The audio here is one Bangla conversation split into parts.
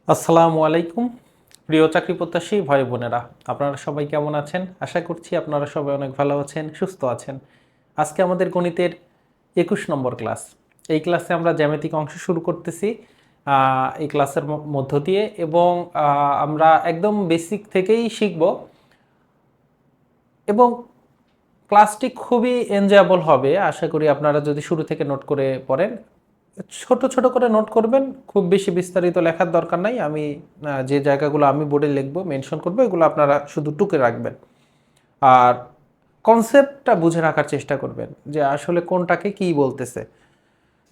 আসসালামু আলাইকুম প্রিয় চাকরি প্রত্যাশী ভাই বোনেরা, আপনারা সবাই কেমন আছেন? আশা করছি আপনারা সবাই অনেক ভালো আছেন, সুস্থ আছেন। আজকে আমাদের গণিতের 21 নম্বর ক্লাস। এই ক্লাসে আমরা জ্যামিতিক অংশ শুরু করতেছি এই ক্লাসের মধ্য দিয়ে, এবং আমরা একদম বেসিক থেকেই শিখব, এবং ক্লাসটি খুবই এনজয়েবল হবে। আশা করি আপনারা যদি শুরু থেকে নোট করে পড়েন, ছোট ছোট করে নোট করবেন, খুব বেশি বিস্তারিত লেখার দরকার নাই। আমি যে জায়গাগুলো আমি বোর্ডে লিখবো, মেনশন করবো, এগুলো আপনারা শুধু টুকে রাখবেন। আর কনসেপ্টটা বুঝে রাখার চেষ্টা করবেন যে আসলে কোনটাকে কি বলতেছে।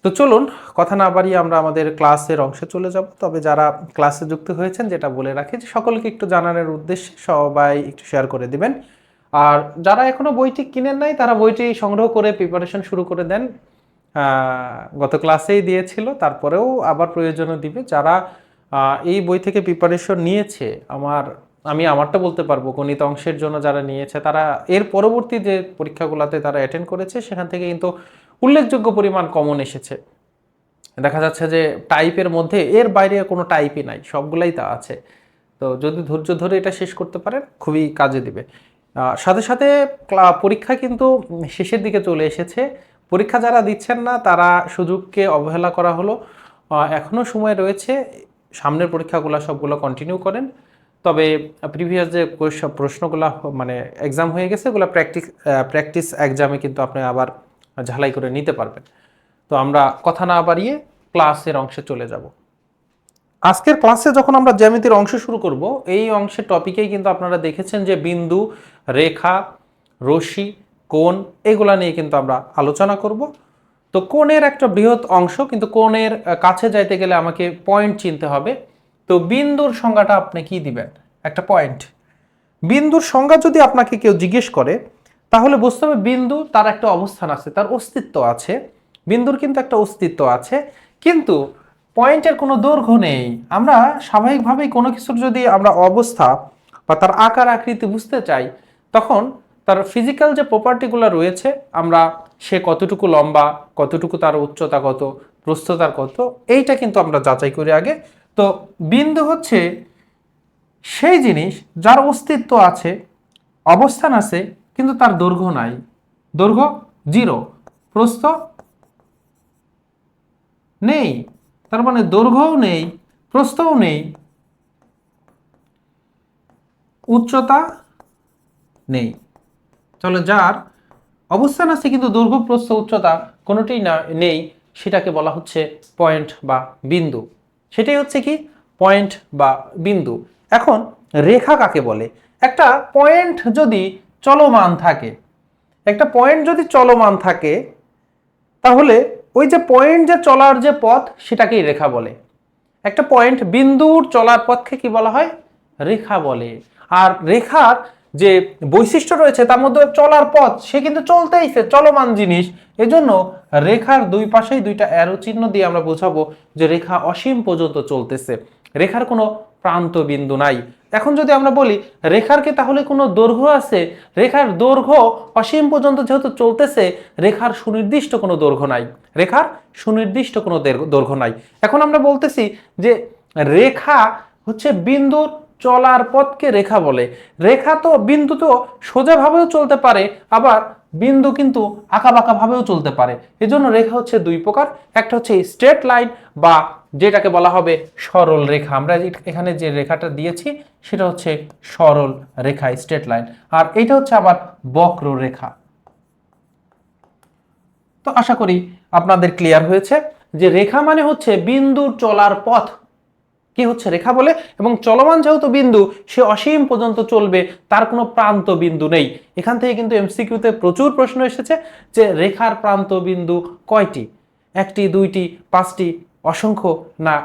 তো চলুন কথা না বাড়িয়ে আমরা আমাদের ক্লাসের অংশে চলে যাব। তবে যারা ক্লাসে যুক্ত হয়েছেন, যেটা বলে রাখি যে সকলকে একটু জানানোর উদ্দেশ্যে সবাই একটু শেয়ার করে দিবেন। আর যারা এখনো বইটি কিনেন নাই, তারা বইটি সংগ্রহ করে প্রিপারেশন শুরু করে দেন। গত ক্লাসেই দিয়েছিল, তারপরেও আবার প্রয়োজনও দিবে। যারা এই বই থেকে প্রিপারেশন নিয়েছে, আমি আমারটা বলতে পারবো, গণিত অংশের জন্য যারা নিয়েছে, তারা এর পরবর্তী যে পরীক্ষাগুলোতে তারা অ্যাটেন্ড করেছে, সেখান থেকে কিন্তু উল্লেখযোগ্য পরিমাণ কমন এসেছে। দেখা যাচ্ছে যে টাইপের মধ্যে এর বাইরে কোনো টাইপই নাই, সবগুলাই তা আছে। তো যদি ধৈর্য ধরে এটা শেষ করতে পারেন, খুবই কাজে দিবে। সাথে সাথে পরীক্ষা কিন্তু শেষের দিকে চলে এসেছে। পরীক্ষা যারা দিচ্ছেন না, তারা সুযোগকে অবহেলা করা হলো। এখনও সময় রয়েছে, সামনের পরীক্ষাগুলো সবগুলো কন্টিনিউ করেন। তবে প্রিভিয়াস যে প্রশ্নগুলো মানে এক্সাম হয়ে গেছে, এগুলো প্র্যাকটিস এক্সামে কিন্তু আপনি আবার ঝালাই করে নিতে পারবেন। তো আমরা কথা না বাড়িয়ে ক্লাসের অংশে চলে যাব। আজকের ক্লাসে যখন আমরা জ্যামিতির অংশ শুরু করব, এই অংশের টপিকেই কিন্তু আপনারা দেখেছেন যে বিন্দু, রেখা, রশ্মি, কোণ, এগুলা নিয়ে কিন্তু আমরা আলোচনা করব। তো কোণের একটা বৃহৎ অংশ, কিন্তু কোণের কাছে যাইতে গেলে আমাকে পয়েন্ট চিনতে হবে। তো বিন্দুর সংজ্ঞাটা আপনি কি দিবেন? একটা পয়েন্ট। বিন্দুর সংজ্ঞা যদি আপনাকে কেউ জিজ্ঞেস করে, তাহলে বুঝতে হবে বিন্দু তার একটা অবস্থান আছে, তার অস্তিত্ব আছে। বিন্দুর কিন্তু একটা অস্তিত্ব আছে, কিন্তু পয়েন্টের কোনো দৈর্ঘ্য নেই। আমরা স্বাভাবিকভাবেই কোনো কিছুর যদি আমরা অবস্থা বা তার আকার আকৃতি বুঝতে চাই, তখন তার ফিজিক্যাল যে প্রপার্টিগুলো রয়েছে, আমরা সে কতটুকু লম্বা, কতটুকু তার উচ্চতা কত, প্রস্থতার কত, এইটা কিন্তু আমরা যাচাই করি আগে। তো বিন্দু হচ্ছে সেই জিনিস যার অস্তিত্ব আছে, অবস্থান আছে, কিন্তু তার দৈর্ঘ্য নাই। দৈর্ঘ্য 0, প্রস্থ নেই, তার মানে দৈর্ঘ্যও নেই, প্রস্থও নেই, উচ্চতা নেই। তাহলে যার অবস্থান আছে কিন্তু দৈর্ঘ্য, প্রস্থ, উচ্চতা কোনোটিই না নেই, সেটাকে বলা হচ্ছে পয়েন্ট বা বিন্দু। সেটাই হচ্ছে কি পয়েন্ট বা বিন্দু। এখন রেখা কাকে বলে? একটা পয়েন্ট যদি চলমান থাকে, একটা পয়েন্ট যদি চলমান থাকে, তাহলে ওই যে পয়েন্ট যে চলার যে পথ, সেটাকেই রেখা বলে। একটা পয়েন্ট বিন্দুর চলার পথকে কি বলা হয়? রেখা বলে। আর রেখার যে বৈশিষ্ট্য রয়েছে, তার মধ্যে চলার পথ, সে কিন্তু চলতেইছে, চলমান জিনিস। এজন্য রেখার দুই পাশেই দুইটা অ্যারো চিহ্ন দিয়ে আমরা বোঝাবো যে রেখা অসীম পর্যন্ত চলতেছে, রেখার কোনো প্রান্ত বিন্দু নাই। এখন যদি আমরা বলি রেখার কি তাহলে কোনো দৈর্ঘ্য আছে? রেখার দৈর্ঘ্য অসীম পর্যন্ত যেহেতু চলতেছে, রেখার সুনির্দিষ্ট কোনো দৈর্ঘ্য নাই, রেখার সুনির্দিষ্ট কোনো দৈর্ঘ্য নাই। এখন আমরা বলতেছি যে রেখা হচ্ছে বিন্দুর চলার পথকে রেখা বলে। রেখা তো, বিন্দু তো সোজাভাবেও চলতে পারে, আবার বিন্দু কিন্তু আঁকাবাঁকা ভাবেও চলতে পারে। এজন্য রেখা হচ্ছে দুই প্রকার। একটা হচ্ছে স্ট্রেট লাইন, বা যেটাকে বলা হবে সরল রেখা। আমরা এখানে যে রেখাটা দিয়েছি সেটা হচ্ছে সরল রেখা, স্ট্রেট লাইন। আর এটা হচ্ছে আবার বক্ররেখা। তো আশা করি আপনাদের ক্লিয়ার হয়েছে যে রেখা মানে হচ্ছে বিন্দুর চলার পথ কি হচ্ছে রেখা বলে, এবং চলমান যেহেতু বিন্দু, সে অসীম পর্যন্ত চলবে, তার কোনো প্রান্ত বিন্দু নেই। এখান থেকে কিন্তু এমসিকিউতে প্রচুর প্রশ্ন এসেছে যে রেখার প্রান্ত বিন্দু কয়টি? একটি, দুইটি, পাঁচটি, অসংখ্য, না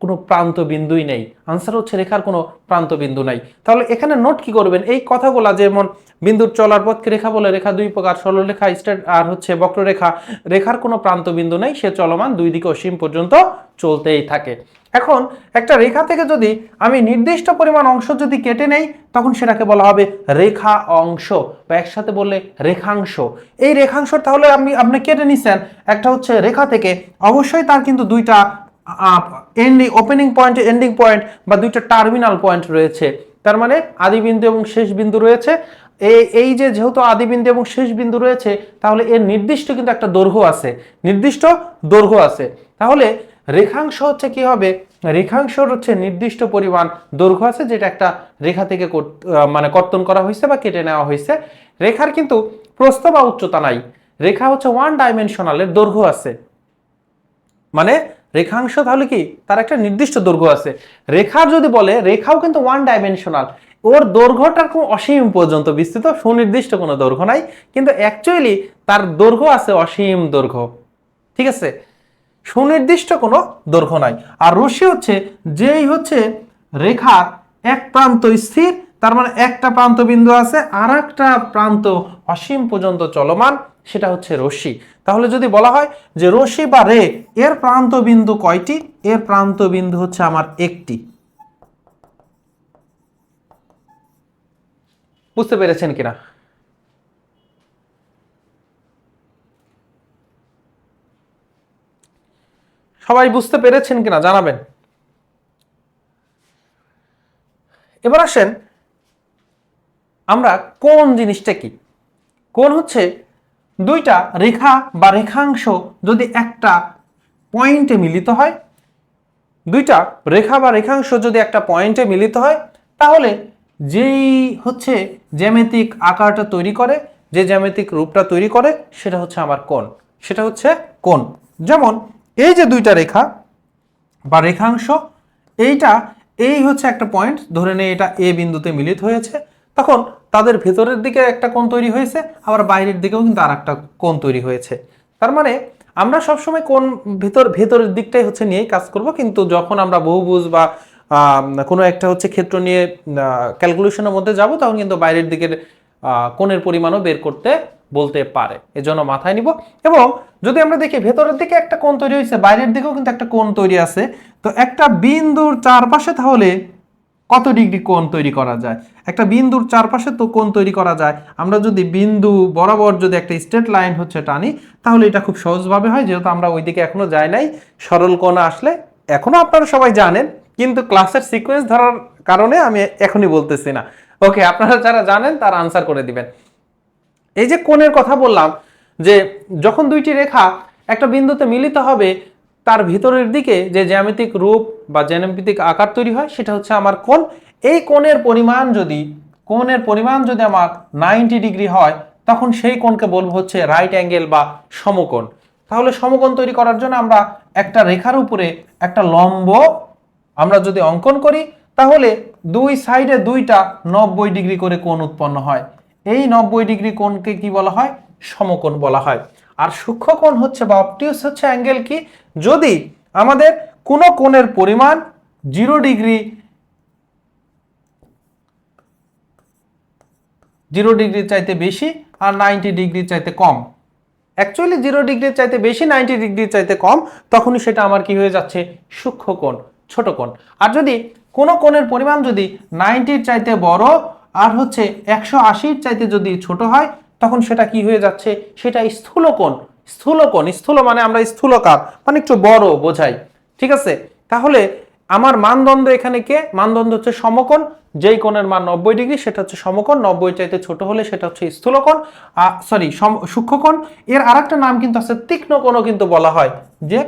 কোনো প্রান্ত বিন্দুই নেই। আনসার হচ্ছে রেখার কোনো প্রান্ত বিন্দু নাই। তাহলে এখানে নোট কি করবেন? এই কথাগুলা, যেমন বিন্দুর চলার পথকে রেখা বলে, রেখা দুই প্রকার, সরলরেখা, স্ট্রেট আর হচ্ছে বক্ররেখা। রেখার কোনো প্রান্ত বিন্দু নাই, সে চলমান, দুই দিকে অসীম পর্যন্ত চলতেই থাকে। এখন একটা রেখা থেকে যদি আমি নির্দিষ্ট পরিমাণ অংশ যদি কেটে নেই, তখন সেটাকে বলা হবে রেখা অংশ, বা একসাথে বললে রেখাংশ। এই রেখাংশ তাহলে আপনি কেটে নিছেন একটা হচ্ছে রেখা থেকে, অবশ্যই তার কিন্তু দুইটা ending opening point ending point বা দুইটা টার্মিনাল পয়েন্ট রয়েছে, তার মানে আদি বিন্দু এবং শেষ বিন্দু রয়েছে। এই যে যেহেতু আদি বিন্দু এবং শেষ বিন্দু রয়েছে, তাহলে এর নির্দিষ্ট কিন্তু একটা দৈর্ঘ্য আছে, নির্দিষ্ট দৈর্ঘ্য আছে। তাহলে রেখাংশ হচ্ছে কি হবে, রেখাংশর হচ্ছে নির্দিষ্ট পরিমাণ দৈর্ঘ্য আছে, যেটা একটা রেখা থেকে মানে কর্তন করা হয়েছে বা কেটে নেওয়া হয়েছে। রেখার কিন্তু প্রস্থ বা উচ্চতা নাই, রেখা হচ্ছে ওয়ান ডাইমেনশনালের দৈর্ঘ্য আছে। মানে রেখাংশ তাহলে কি, তার একটা নির্দিষ্ট দৈর্ঘ্য আছে। রেখার যদি বলে, রেখাও কিন্তু ওয়ান ডাইমেনশনাল, ওর দৈর্ঘ্যটা খুব অসীম পর্যন্ত বিস্তৃত, সুনির্দিষ্ট কোনো দৈর্ঘ্য নাই, কিন্তু অ্যাকচুয়ালি তার দৈর্ঘ্য আছে অসীম দৈর্ঘ্য। ঠিক আছে, সুনির্দিষ্ট কোনো দৈর্ঘ্য নাই। আর রশ্মি হচ্ছে যেই হচ্ছে রেখার এক প্রান্ত স্থির, তার মানে একটা প্রান্ত বিন্দু আছে, আর একটা প্রান্ত অসীম পর্যন্ত চলমান, সেটা হচ্ছে রশ্মি। তাহলে যদি বলা হয় যে রশ্মি বা রে এর প্রান্ত বিন্দু কয়টি, এর প্রান্ত বিন্দু হচ্ছে আমার একটি। বুঝতে পেরেছেন কিনা? সবাই বুঝতে পেরেছেন কিনা জানাবেন। এবার আসেন আমরা কোণ জিনিসটা কি। কোণ হচ্ছে দুইটা রেখা বা রেখাংশ যদি একটা পয়েন্টে মিলিত হয়, দুইটা রেখা বা রেখাংশ যদি একটা পয়েন্টে মিলিত হয়, তাহলে যেই হচ্ছে জ্যামিতিক আকারটা তৈরি করে, যে জ্যামিতিক রূপটা তৈরি করে, সেটা হচ্ছে আমার কোণ, সেটা হচ্ছে কোণ। যেমন এই যে দুইটা রেখা বা রেখাংশ, এইটা এই হচ্ছে একটা পয়েন্ট, ধরে নেই এটা এ বিন্দুতে মিলিত হয়েছে, তখন তাদের ভেতরের দিকে একটা কোণ তৈরি হয়েছে, আবার বাইরের দিকেও কিন্তু আর একটা কোণ তৈরি হয়েছে। তার মানে আমরা সবসময় কোণ ভেতরের দিকটাই হচ্ছে নিয়েই কাজ করব, কিন্তু যখন আমরা বহুভুজ বা কোনো একটা হচ্ছে ক্ষেত্র নিয়ে ক্যালকুলেশনের মধ্যে যাব, তখন কিন্তু বাইরের দিকের কোণের পরিমাণও বের করতে বলতে পারে, এজন্য মাথায় নিব। এবং যদি আমরা দেখি ভেতরের দিকে একটা কোণ তৈরি হয়েছে, বাইরের দিকেও কিন্তু একটা কোণ তৈরি আছে, তো একটা বিন্দুর চারপাশে তাহলে কত ডিগ্রি কোণ তৈরি করা যায়? একটা বিন্দুর চারপাশে তো কোণ তৈরি করা যায়। আমরা যদি বিন্দু বরাবর যদি একটা স্ট্রেট লাইন হচ্ছে টানি, তাহলে এটা খুব সহজভাবে হয়, যেহেতু আমরা ওইদিকে এখনো যাই নাই। সরল কোণ আসলে এখনো আপনারা সবাই জানেন, কিন্তু ক্লাসের সিকোয়েন্স ধরার কারণে আমি এখনই বলতেছি না। ওকে, আপনারা যারা জানেন তারা আনসার করে দিবেন। এই যে কোণের কথা বললাম, যে যখন দুইটি রেখা একটা বিন্দুতে মিলিত হবে, তার ভিতরের দিকে যে জ্যামিতিক রূপ বা জ্যামিতিক আকার তৈরি হয়, সেটা হচ্ছে আমার কোণ। এই কোণের পরিমাণ যদি আমার 90 ডিগ্রি হয়, তখন সেই কোণকে বলবো হচ্ছে রাইট অ্যাঙ্গেল বা সমকোণ। তাহলে সমকোণ তৈরি করার জন্য আমরা একটা রেখার উপরে একটা লম্ব আমরা যদি অঙ্কন করি, তাহলে দুই সাইডে দুইটা 90 ডিগ্রি করে কোণ উৎপন্ন হয়। এই 90 ডিগ্রি কোণকে কি বলা হয়? সমকোণ বলা হয়। আর সূক্ষ্মকোণ হচ্ছে বা অবটিউস হচ্ছে অ্যাঙ্গেল কি, যদি আমাদের কোনো কোণের পরিমাণ 0 ডিগ্রির চাইতে বেশি আর 90 ডিগ্রির চাইতে কম, অ্যাকচুয়ালি 0 ডিগ্রির চাইতে বেশি 90 ডিগ্রির চাইতে কম, তখনই সেটা আমার কি হয়ে যাচ্ছে? সূক্ষ্মকোণ, ছোট কোণ। আর যদি কোনো কোণের পরিমাণ যদি 90-র চাইতে বড় আর হচ্ছে 180-র চাইতে যদি ছোট হয়, তখন সেটা কি হয়ে যাচ্ছে? সেটা স্থূলকোণ। স্থূল মানে আমরা স্থূলকার, মানে একটু বড় বোঝাই। ঠিক আছে, তাহলে আমার মানদণ্ড এখানে কে? মানদণ্ড হচ্ছে সমকোণ। যেই কোণের মান 90 ডিগ্রি সেটা হচ্ছে সমকোণ, 90 চাইতে ছোট হলে সেটা হচ্ছে স্থূলকোণ, সূক্ষ্মকোণ। এর আরেকটা নাম কিন্তু আছে তীক্ষ্ণ কোণও কিন্তু বলা হয়, যে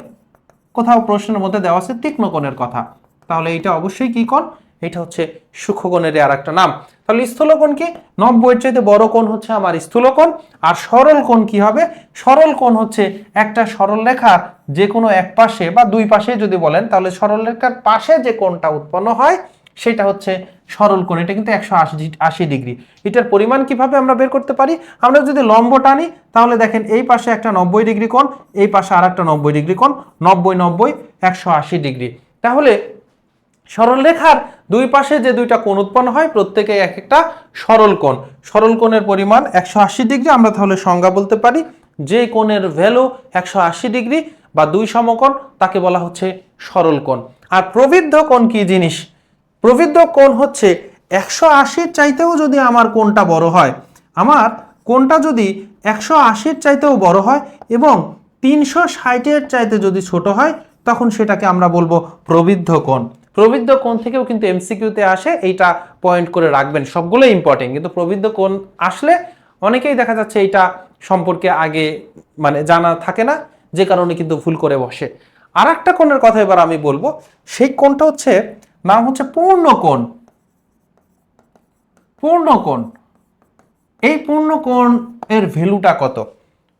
কোথাও প্রশ্নের মধ্যে দেওয়া আছে তীক্ষ্ণ কোণের কথা। তাহলে এটা অবশ্যই কি কোণ? এটা হচ্ছে সূক্ষ্মকোণের আর একটা নাম। তাহলে স্থূলকোণ কি? 90-এর চাইতে বড় কোণ হচ্ছে আমার স্থূলকোণ। আর সরল কোণ কি হবে? সরল কোণ হচ্ছে একটা সরল রেখার যে কোনো এক পাশে বা দুই পাশে যদি বলেন, তাহলে সরল রেখার পাশে যে কোণটা উৎপন্ন হয় সেটা হচ্ছে সরল কোণ। এটা কিন্তু 180 ডিগ্রি। এটার পরিমাণ কিভাবে আমরা বের করতে পারি? আমরা যদি লম্ব টানি, তাহলে দেখেন এই পাশে একটা 90 ডিগ্রি কোণ, এই পাশে আর একটা 90 ডিগ্রি কোণ, 90 90 180 ডিগ্রি। তাহলে সরল রেখার দুই পাশে যে দুইটা কোণ উৎপন্ন হয়, প্রত্যেকে এক একটা সরল কোণ। সরল কোণের পরিমাণ 180 ডিগ্রি। আমরা তাহলে সংজ্ঞা বলতে পারি, যে কোণের ভ্যালু 180 ডিগ্রি বা দুই সমকোণ, তাকে বলা হচ্ছে সরল কোণ। আর প্রবৃদ্ধ কোণ কি জিনিস? প্রবৃদ্ধ কোণ হচ্ছে 180-র চাইতেও যদি আমার কোণটা বড় হয়, আমার কোণটা যদি 180-র চাইতেও বড় হয় এবং 360-এর চাইতে যদি ছোট হয়, তখন সেটাকে আমরা বলবো প্রবৃদ্ধ কোণ। প্রবৃদ্ধ কোণ থেকেও কিন্তু এমসিকিউতে আসে, এইটা পয়েন্ট করে রাখবেন, সবগুলো ইম্পর্টেন্ট, কিন্তু প্রবৃদ্ধ কোণ আসলে অনেকেই দেখা যাচ্ছে এইটা সম্পর্কে আগে মানে জানা থাকে না, যে কারণে কিন্তু ভুল করে বসে। আর একটা কোণের কথা এবার আমি বলবো, সেই কোণটা হচ্ছে নাম হচ্ছে পূর্ণ কোণ। পূর্ণ কোণ, এই পূর্ণ কোণ এর ভ্যালুটা কত?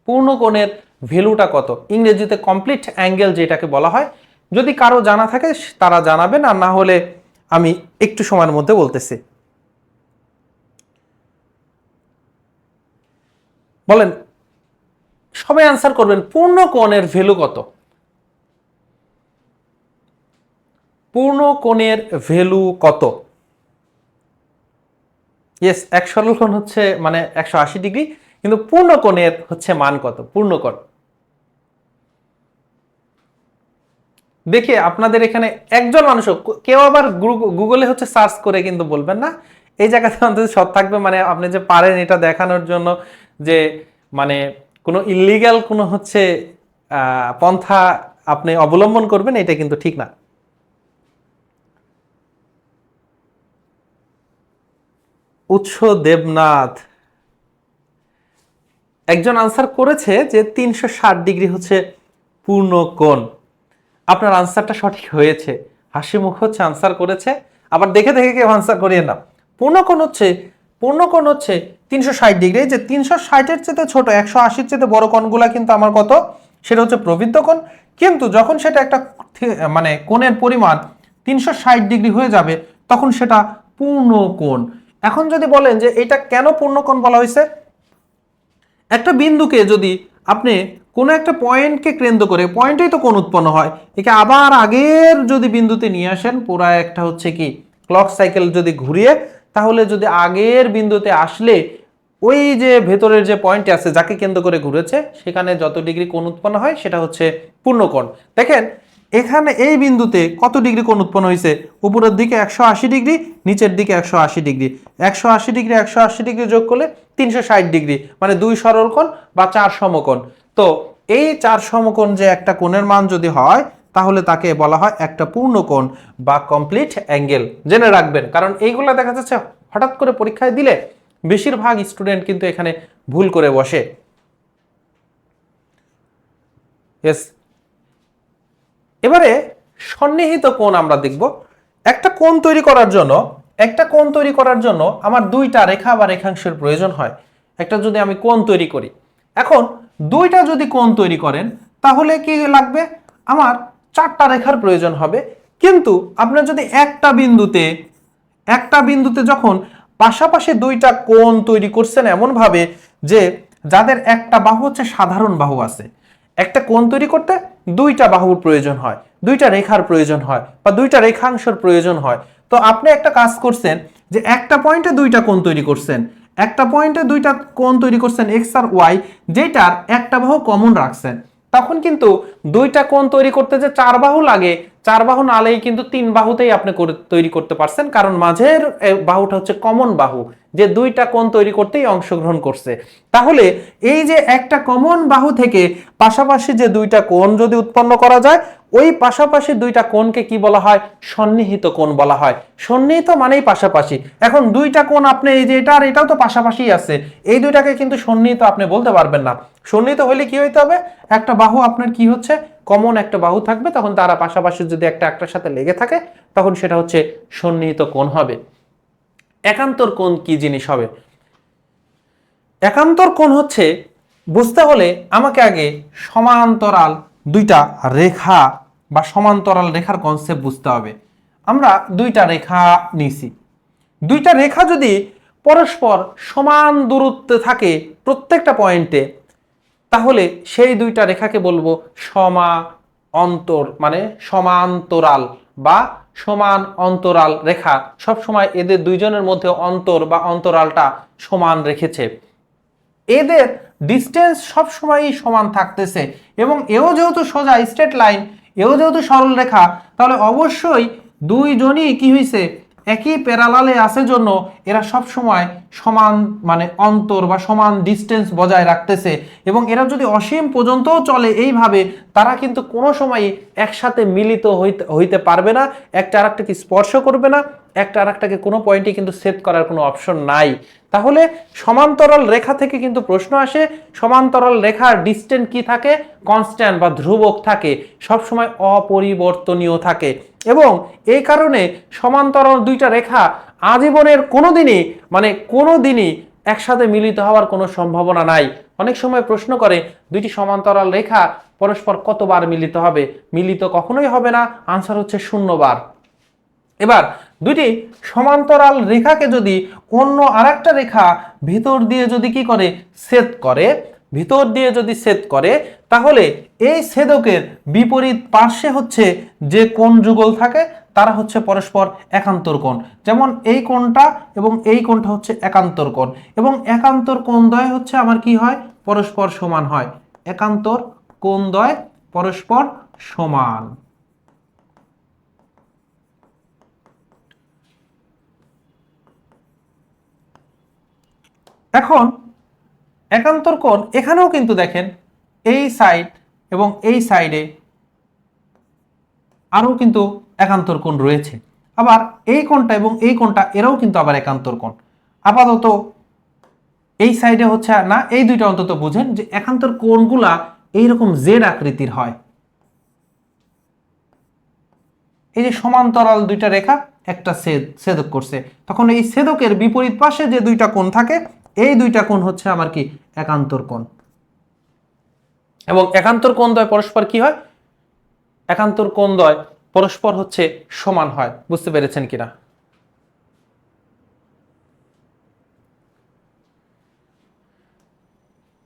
পূর্ণ কোণের ভ্যালুটা কত? ইংরেজিতে কমপ্লিট অ্যাঙ্গেল যেটাকে বলা হয়। যদি কারো জানা থাকে তারা জানাবেন, আর না হলে আমি একটু সময়ের মধ্যে বলতেছি। বলেন, সবাই আনসার করবেন, পূর্ণ কোণের ভ্যালু কত? পূর্ণ কোণের ভ্যালু কত? ইয়েস, এক সরল কোণ হচ্ছে মানে 180 ডিগ্রি, কিন্তু পূর্ণ কোণের হচ্ছে মান কত? পূর্ণ কোণ দেখে আপনাদের এখানে একজন মানুষ, কেউ আবার গুগলে হচ্ছে সার্চ করে কিন্তু বলবেন না, এই জায়গাতে অন্তত সব থাকবে, মানে আপনি যে পারেন এটা দেখানোর জন্য যে মানে কোনো ইলিগ্যাল কোনো হচ্ছে পন্থা আপনি অবলম্বন করবেন, এটা কিন্তু ঠিক না। উৎস দেবনাথ একজন আনসার করেছে যে 360 ডিগ্রি হচ্ছে পূর্ণ কোণ। আপনার আনসারটা সঠিক হয়েছে, হাসি মুখ হচ্ছে আনসার করেছে। আবার দেখে দেখে কেউ আনসার করিয়ে না। পূর্ণকোণ হচ্ছে 360 ডিগ্রি, যে 360-এর চেয়ে ছোট 180-র চেয়ে বড় কোণগুলা কিন্তু আমার কত? সেটা হচ্ছে প্রবৃদ্ধ কোণ। কিন্তু যখন সেটা একটা মানে কোণের পরিমাণ 360 ডিগ্রি হয়ে যাবে তখন সেটা পূর্ণ কোণ। এখন যদি বলেন যে এটা কেন পূর্ণ কোণ বলা হয়েছে, একটা বিন্দুকে যদি আপনি কোনো একটা পয়েন্টকে কেন্দ্র করে, পয়েন্টেই তো কোণ উৎপন্ন হয়, একে আবার আগের যদি বিন্দুতে নিয়ে আসেন, পুরা একটা হচ্ছে কি ক্লক সাইকেল যদি ঘুরিয়ে, তাহলে যদি আগের বিন্দুতে আসলে ওই যে ভেতরের যে পয়েন্ট আছে যাকে কেন্দ্র করে ঘুরেছে সেখানে যত ডিগ্রি কোণ উৎপন্ন হয় সেটা হচ্ছে পূর্ণকোণ। দেখেন এখানে এই বিন্দুতে কত ডিগ্রি কোণ উৎপন্ন হয়েছে? উপরের দিকে 180 ডিগ্রি, নিচের দিকে 180 ডিগ্রি। 180 ডিগ্রি 180 ডিগ্রি যোগ করলে 360 ডিগ্রি, মানে 2 সরল কোণ বা 4 সমকোণ। তো এই 4 সমকোণ যে একটা কোণের মান যদি হয় তাহলে তাকে বলা হয় একটা পূর্ণ কোণ বা কমপ্লিট অ্যাঙ্গেল। জেনে রাখবেন, কারণ এইগুলো দেখা যাচ্ছে হঠাৎ করে পরীক্ষায় দিলে বেশিরভাগ স্টুডেন্ট কিন্তু এখানে ভুল করে বসে। ইয়েস, এবারে সন্নিহিত কোণ আমরা দেখব। একটা কোণ তৈরি করার জন্য আমার দুইটা রেখা বা রেখাংশের প্রয়োজন হয়। একটা যদি আমি কোণ তৈরি করি, এখন দুইটা যদি কোণ তৈরি করেন তাহলে কি লাগবে? আমার 4টা রেখার প্রয়োজন হবে। কিন্তু আপনার যদি একটা বিন্দুতে যখন পাশাপাশি দুইটা কোণ তৈরি করছেন এমন ভাবে যে যাদের একটা বাহু হচ্ছে সাধারণ বাহু আছে, একটা কোণ তৈরি করতে দুইটা বাহুর প্রয়োজন হয়, দুইটা রেখার প্রয়োজন হয় বা দুইটা রেখাংশের প্রয়োজন হয়। তো আপনি একটা কাজ করছেন যে একটা পয়েন্টে দুইটা কোণ তৈরি করছেন, এক্স আর ওয়াই, যেটার একটা বাহু কমন রাখছেন, তখন কিন্তু দুইটা কোণ তৈরি করতে যে 4 বাহু লাগে, 4 বাহু না লাগেই কিন্তু 3 বাহুতেই আপনি তৈরি করতে পারছেন, কারণ মাঝের বাহুটা হচ্ছে কমন বাহু, যে দুইটা কোণ তৈরি করতেই অংশগ্রহণ করছে। তাহলে এই যে একটা কমন বাহু থেকে পাশাপাশি যে দুইটা কোণ যদি উৎপন্ন করা যায়, ওই পাশাপাশি দুইটা কোণকে কি বলা হয়? সন্নিহিত কোণ বলা হয়। সন্নিহিত মানেই পাশাপাশি। এখন দুইটা কোণ আপনি এই যে এটা আর এটাও তো পাশাপাশি আছে, এই দুইটাকে কিন্তু সন্নিহিত আপনি বলতে পারবেন না। সন্নিহিত হলে কি হইতে হবে? একটা বাহু আপনার কি হচ্ছে কমন একটা বাহু থাকবে, তখন তারা পাশাপাশি যদি একটা একটার সাথে লেগে থাকে তখন সেটা হচ্ছে সন্নিহিত কোণ হবে। একান্তর কোণ কি জিনিস হবে? একান্তর কোণ হচ্ছে, বুঝতে হলে আমাকে আগে সমান্তরাল দুইটা রেখা বা সমান্তরাল রেখার কনসেপ্ট বুঝতে হবে। আমরা দুইটা রেখা নিছি, দুইটা রেখা যদি পরস্পর সমান দূরত্বে থাকে প্রত্যেকটা পয়েন্টে, তাহলে সেই দুইটা রেখাকে বলবো সমান্তরাল বা সমান অন্তরাল রেখা। সব সময় এদের দুইজনের মধ্যে অন্তর বা অন্তরালটা সমান রেখেছে, এদের ডিস্টেন্স সব সময়ই সমান থাকতেছে, এবং এও যেহেতু সোজা স্ট্রেট লাইন, এও যেহেতু সরল রেখা, তাহলে অবশ্যই দুইজনই কি হয়েছে একই প্যারালালে আছে জন্য এরা সব সময় সমান মানে অন্তর বা সমান ডিস্টেন্স বজায় রাখতেছে, এবং এরা যদি অসীম পর্যন্তও চলে এইভাবে, তারা কিন্তু কোনো সময়ই একসাথে মিলিত হইতে পারবে না, একটা আরেকটাকে স্পর্শ করবে না, একটা আরেকটাকে কোনো পয়েন্টে কিন্তু সেট করার কোনো অপশন নাই। তাহলে সমান্তরাল রেখা থেকে কিন্তু প্রশ্ন আসে, সমান্তরাল রেখার ডিস্টেন্স কি থাকে? কনস্ট্যান্ট বা ধ্রুবক থাকে, সবসময় অপরিবর্তনীয় থাকে। এবং এই কারণে সমান্তরাল দুইটা রেখা আজীবনের কোনোদিনই একসাথে মিলিত হওয়ার কোনো সম্ভাবনা নাই। অনেক সময় প্রশ্ন করে দুইটি সমান্তরাল রেখা পরস্পর কতবার মিলিত হবে? মিলিত কখনোই হবে না, আনসার হচ্ছে 0 বার। এবার দুইটি সমান্তরাল রেখাকে যদি অন্য আরেকটা রেখা ভিতর দিয়ে যদি কি করে? ছেদ করে, ভিতর দিয়ে যদি ছেদ করে, তাহলে এই ছেদকের বিপরীত পার্শ্বে হচ্ছে যে কোণ যুগল থাকে তারা হচ্ছে পরস্পর একান্তর কোণ। যেমন এই কোণটা এবং এই কোণটা হচ্ছে একান্তর কোণ, এবং একান্তর কোণদ্বয় হচ্ছে আমার কি হয়? পরস্পর সমান হয়। একান্তর কোণদ্বয় পরস্পর সমান। এখন একান্তর কোণ এখানেও কিন্তু দেখেন এই সাইড এবং এই সাইডে আরও কিন্তু একান্তর কোণ রয়েছে। আবার এই কোণটা এবং এই কোণটা এরাও কিন্তু আবার একান্তর কোণ। আপাতত এই সাইডে হচ্ছে না, এই দুইটা অন্তত বুঝেন যে একান্তর কোণগুলা এইরকম জেড আকৃতির হয়। এই যে সমান্তরাল দুইটা রেখা একটা ছেদক করছে, তখন এই ছেদকের বিপরীত পাশে যে দুইটা কোণ থাকে, এই দুইটা কোণ হচ্ছে আমার কি? একান্তর কোণ। এবং একান্তর কোণদ্বয় পরস্পর কি হয়? একান্তর কোণদ্বয় পরস্পর হচ্ছে সমান হয়। বুঝতে পেরেছেন কিনা?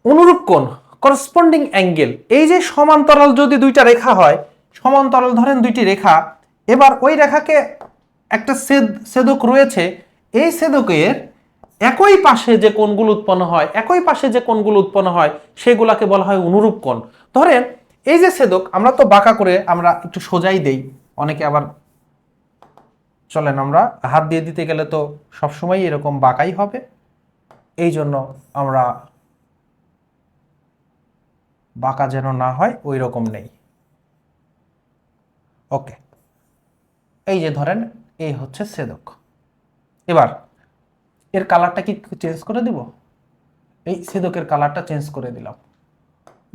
অনুরূপ কোণ, করসপন্ডিং অ্যাঙ্গেল। এই যে সমান্তরাল যদি দুইটা রেখা হয়, সমান্তরাল ধরেন দুইটি রেখা, এবার ওই রেখাকে একটা ছেদক রয়েছে, এই ছেদকের একই পাশে যে কোণগুলো উৎপন্ন হয় সেগুলাকে বলা হয় অনুরূপ কোণ। ধরেন এই যে ছেদক, আমরা তো বাঁকা করে আমরা একটু সোজাই দেই, অনেকে আবার চলেন আমরা হাত দিয়ে দিতে গেলে তো সবসময় এরকম বাঁকাই হবে, এই জন্য আমরা বাঁকা যেন না হয় ওই রকম নেই। ওকে, এই যে ধরেন এই হচ্ছে ছেদক। এবার এর কালারটা কি চেঞ্জ করে দিব? এই ছেদকের কালারটা চেঞ্জ করে দিলাম,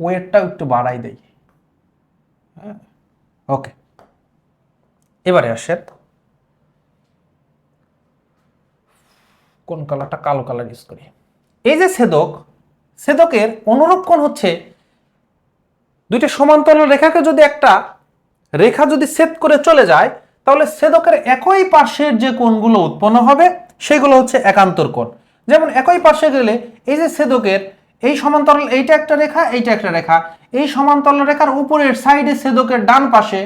ওয়েটটাও একটু বাড়াই দেই। হ্যাঁ, ওকে। এবারে আসেন কোন কালারটা? কালো কালার ইউজ করি। এই যে ছেদকের অনুরূপ কোণ হচ্ছে দুইটা সমান্তরাল রেখাকে যদি একটা রেখা যদি ছেদ করে চলে যায়, তাহলে ছেদকের একই পার্শ্বের যে কোণগুলো উৎপন্ন হবে সেগুলো হচ্ছে একান্তর কোণ। যেমন একই পার্শ্বে গেলে এই যে ছেদকের এই সমান্তরাল, এইটা একটা রেখা, এইটা একটা রেখা, এই সমান্তরাল রেখার উপরের সাইডে ছেদকের ডান পাশে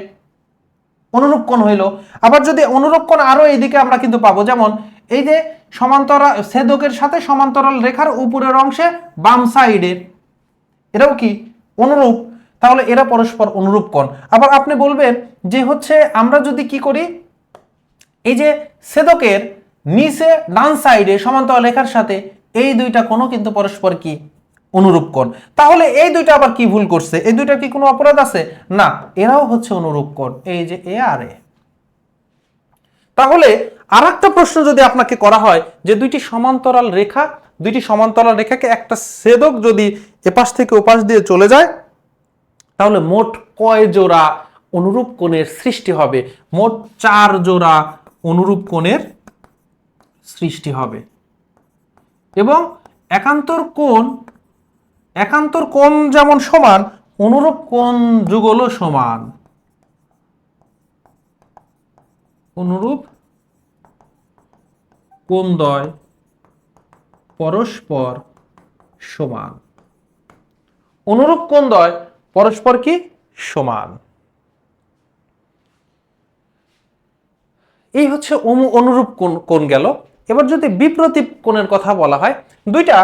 অনুরূপ কোণ হইল। আবার যদি অনুরূপ কোণ আরো এইদিকে আমরা কিন্তু পাবো, যেমন এই যে সমান্তরাল ছেদকের সাথে সমান্তরাল রেখার উপরের অংশে বাম সাইডে, এরাও কি অনুরূপ? তাহলে এরা পরস্পর অনুরূপ কোণ। আবার আপনি বলবেন যে হচ্ছে আমরা যদি কি করি, এই যে ছেদকের নিচে ডান সাইডে সমান্তরাল রেখার সাথে এই দুইটা কোণও কিন্তু পরস্পর কি? অনুরূপ কোণ। তাহলে এই দুইটা আবার কি ভুল করছে? এই দুইটা কি কোনো অপরাধ আছে? না, এরাও হচ্ছে অনুরূপ কোণ, এই যে এ আর এ। তাহলে আরেকটা প্রশ্ন যদি আপনাকে করা হয় যে দুইটি সমান্তরাল রেখাকে একটা ছেদক যদি এপাশ থেকে ওপাশ দিয়ে চলে যায়, তাহলে মোট কয় জোড়া অনুরূপ কোণের সৃষ্টি হবে? মোট 4 জোড়া অনুরূপ কোণের সৃষ্টি হবে। এবং একান্তর কোণ যেমন সমান, অনুরূপ কোণ যুগলও সমান। অনুরূপ কোণদ্বয় পরস্পর সমান। অনুরূপ কোণদ্বয় পরস্পর কি? সমান। এই হচ্ছে অনুরূপ কোণ গেল। এবার যদি বিপ্রতীপ কোণের কথা বলা হয়, দুইটা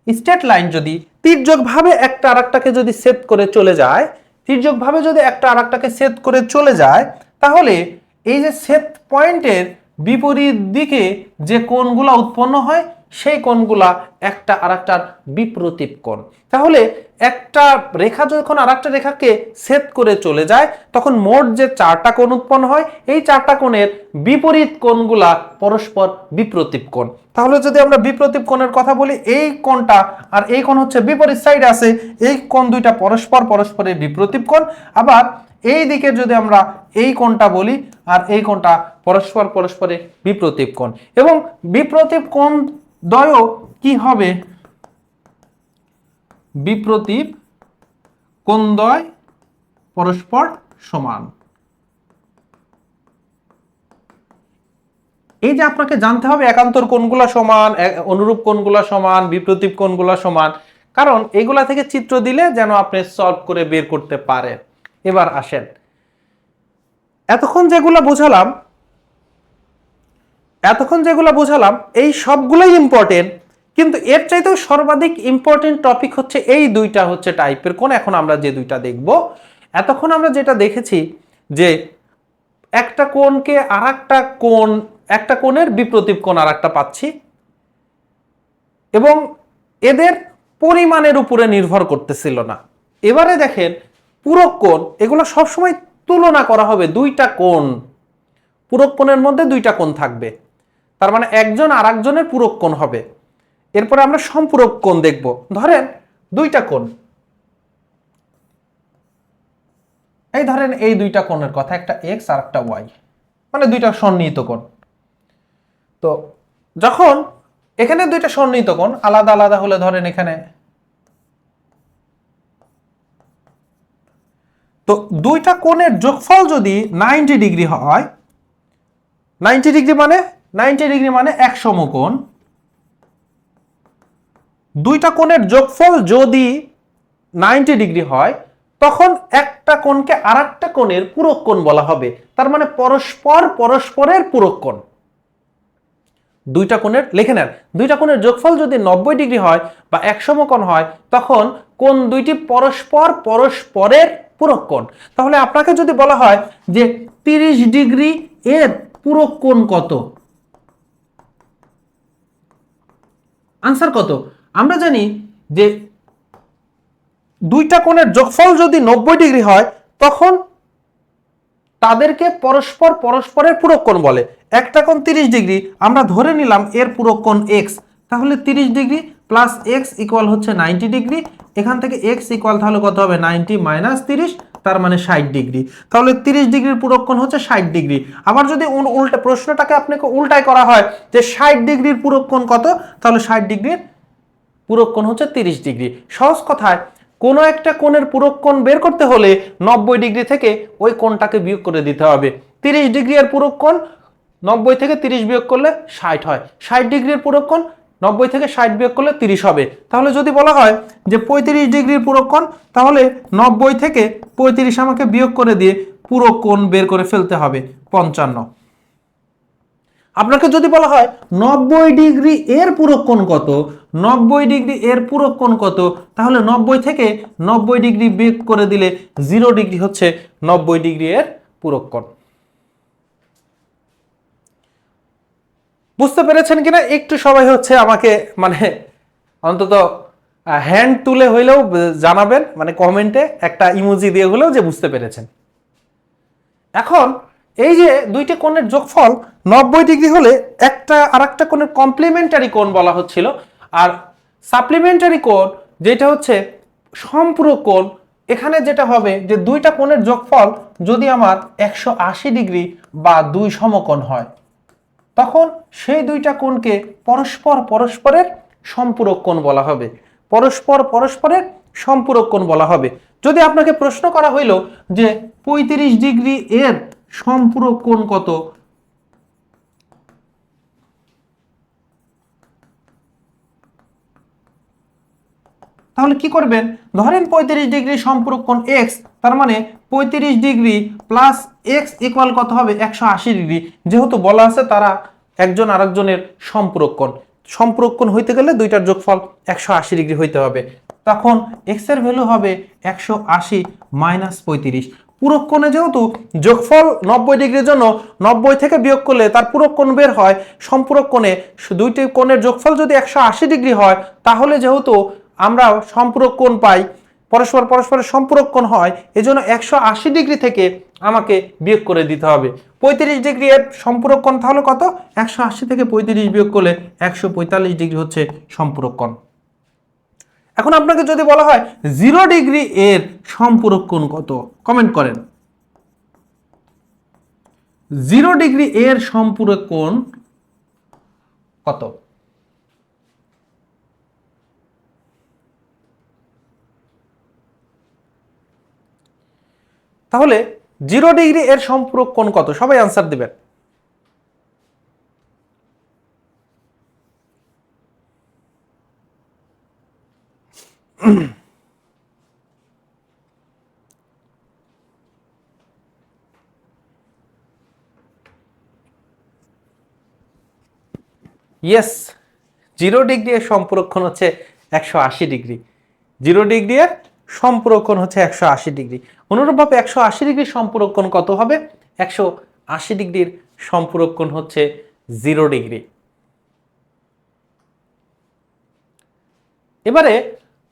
স্ট্রেট লাইন যদি তির্যকভাবে একটা আরেকটাকে যদি ছেদ করে চলে যায়, তাহলে এই যে ছেদ পয়েন্টের বিপরীত দিকে যে কোণগুলা উৎপন্ন হয় সেই কোণগুলা একটা আরেকটার বিপ্রতীপ কোণ। তাহলে একটা রেখা যখন আরেকটা রেখাকে ছেদ করে চলে যায় তখন মোট যে চারটা কোণ উৎপন্ন হয় এই চারটা কোণের বিপরীত কোণগুলা পরস্পর বিপ্রতীপ কোণ। তাহলে যদি আমরা বিপ্রতীপ কোণের কথা বলি, এই কোণটা আর এই কোণ হচ্ছে বিপরীত সাইডে আছে, এই কোণ দুইটা পরস্পরের বিপ্রতীপ কোণ। আবার এই দিকে যদি আমরা এই কোণটা বলি আর এই কোণটা পরস্পরের বিপ্রতীপ কোণ, এবং বিপ্রতীপ কোণ দ্বয় কি হবে? বিপ্রতীপ কোণদ্বয় পরস্পর সমান। এই যে আপনাকে জানতে হবে একান্তর কোণগুলো সমান, অনুরূপ কোণগুলো সমান, বিপ্রতীপ কোণগুলো সমান, কারণ এগুলা থেকে চিত্র দিলে যেন আপনি সলভ করে বের করতে পারেন। এবার আসেন, এতক্ষণ যেগুলা বোঝালাম এই সবগুলোই ইম্পর্টেন্ট, কিন্তু এর চাইতেও সর্বাধিক ইম্পর্টেন্ট টপিক হচ্ছে এই দুইটা হচ্ছে টাইপের কোণ। এখন আমরা যে দুইটা দেখব, এতক্ষণ আমরা যেটা দেখেছি যে একটা কোণকে আরেকটা কোণ, একটা কোণের বিপ্রতীপ কোণ আরেকটা পাচ্ছি এবং এদের পরিমাণের উপরে নির্ভর করতেছিল না। এবারে দেখেন পূরক কোণ, এগুলো সবসময় তুলনা করা হবে, দুইটা কোণ, পূরক কোণের মধ্যে দুইটা কোণ থাকবে, তার মানে একজন আরেকজনের পূরক কোণ হবে। এরপরে আমরা সম্পূরক কোণ দেখব। ধরেন দুইটা কোণ, এই ধরেন এই দুইটা কোণের কথা, একটা এক্স আর একটা ওয়াই, মানে দুইটা সন্নিহিত কোণ। তো যখন এখানে দুইটা সন্নিহিত কোণ আলাদা আলাদা হলে, ধরেন এখানে, তো দুইটা কোণের যোগফল যদি 90 ডিগ্রি হয়, 90 ডিগ্রি মানে এক সমকোণ, দুইটা কোণের যোগফল যদি 90 ডিগ্রি হয় তখন একটা কোণকে আরেকটা কোণের পূরক কোণ বলা হবে। তার মানে পরস্পরের পূরক কোণ। দুইটা কোণের, লিখে নেন, দুইটা কোণের যোগফল যদি 90 ডিগ্রি হয় বা এক সমকোণ হয় তখন কোণ দুইটি পরস্পরের পূরক কোণ। তাহলে আপনাকে যদি বলা হয় যে 30 ডিগ্রি এর পূরক কোণ কত, আনসার কত? আমরা জানি যে দুইটা কোণের যোগফল যদি 90 ডিগ্রি হয় তখন তাদেরকে পরস্পরের পূরক কোণ বলে। একটা কোণ 30 ডিগ্রি, আমরা ধরে নিলাম এর পূরক কোণ এক্স, তাহলে 30 ডিগ্রি প্লাস এক্স ইকুয়াল হচ্ছে 90 ডিগ্রি। এখান থেকে এক্স ইকুয়াল তাহলে কত হবে? 90 মাইনাস 30, তার মানে 60 ডিগ্রি। তাহলে 30 ডিগ্রির পূরক কোণ হচ্ছে 60 ডিগ্রি। আবার যদি উল্টা প্রশ্নটাকে আপনাকে উল্টায় করা হয় যে 60 ডিগ্রির পূরক কোণ কত, তাহলে 60 ডিগ্রির পূরক কোণ হচ্ছে 30 ডিগ্রি। সহজ কথায় কোনো একটা কোণের পূরক কোণ বের করতে হলে 90 ডিগ্রি থেকে ওই কোণটাকে বিয়োগ করে দিতে হবে। 30 ডিগ্রি এর পূরক কোণ 90 থেকে 30 বিয়োগ করলে 60 হয়। 60 ডিগ্রির পূরক কোণ 90 থেকে 60 বিয়োগ করলে 30 হবে। তাহলে যদি বলা হয় যে 35 ডিগ্রির পূরক কোণ, তাহলে 90 থেকে 35 আমাকে বিয়োগ করে দিয়ে পূরক কোণ বের করে ফেলতে হবে 55। আপনাকে যদি বলা হয় 90 ডিগ্রি এর পূরক কোণ কত, 90 ডিগ্রি এর পূরক কোণ কত, তাহলে 90 থেকে 90 ডিগ্রি বিয়োগ করে দিলে 0 ডিগ্রি হচ্ছে 90 ডিগ্রি এর পূরক কোণ। বুঝতে পেরেছেন কিনা একটু সবাই হচ্ছে আমাকে মানে অন্তত হ্যান্ড তুলে হইলেও জানাবেন, মানে কমেন্টে একটা ইমোজি দিয়ে হলেও যে বুঝতে পেরেছেন। এখন এই যে দুইটি কোণের যোগফল 90 ডিগ্রি হলে একটা আরেকটা কোণের কমপ্লিমেন্টারি কোণ বলা হচ্ছিল, আর সাপ্লিমেন্টারি কোণ যেটা হচ্ছে সম্পূরক কোণ। এখানে যেটা হবে যে দুইটা কোণের যোগফল যদি আমার 180 ডিগ্রি বা দুই সমকোণ হয় তখন সেই দুইটা কোণকে পরস্পরের সম্পূরক কোণ বলা হবে, পরস্পরের সম্পূরক কোণ বলা হবে। যদি আপনাকে প্রশ্ন করা হইল যে 35 ডিগ্রি এর সম্পূরক কোণ কত, তাহলে কি করবেন? ধরেন 35 ডিগ্রি সম্পূরক কোণ এক্স, তার মানে 35 ডিগ্রি প্লাস এক্স ইকুয়াল কত হবে? 180 ডিগ্রি। যেহেতু বলা আছে তারা একজন আরেকজনের সম্পূরক কোণ, সম্পূরক কোণ হইতে গেলে দুইটার যোগফল 180 ডিগ্রি হইতে হবে। তখন এক্স এর ভ্যালু হবে 180 মাইনাস 35। পুরক কোণে যেহেতু যোগফল 90 ডিগ্রির জন্য 90 থেকে বিয়োগ করলে তার পুরক কোণ বের হয়, সম্পূরক কোণে দুইটি কোণের যোগফল যদি 180 ডিগ্রি হয়, তাহলে যেহেতু আমরা সম্পূরক কোণ পাই, পরস্পরের সম্পূরক কোণ হয়, এজন্য 180 ডিগ্রি থেকে আমাকে বিয়োগ করে দিতে হবে। 35 ডিগ্রি এর সম্পূরক কোণ তাহলে কত? 180 থেকে 35 বিয়োগ করলে 145 ডিগ্রি হচ্ছে সম্পূরক কোণ। এখন আপনাকে যদি বলা হয় 0 ডিগ্রি এর সম্পূরক কোণ কত, কমেন্ট করেন। 0 ডিগ্রি এর সম্পূরক কোণ কত? তাহলে 0 ডিগ্রি এর সম্পূরক কোণ কত? সবাই आंसर দিবেন। ইয়েস, 0 ডিগ্রি এর সম্পূরক কোণ হচ্ছে 180 ডিগ্রি। 0 ডিগ্রি এর সম্পূরক কোণ হচ্ছে 180 ডিগ্রি। অনুরূপভাবে 180 ডিগ্রির সম্পূরক কোণ কত হবে? 180 ডিগ্রির সম্পূরক কোণ হচ্ছে 0 ডিগ্রি। এবারে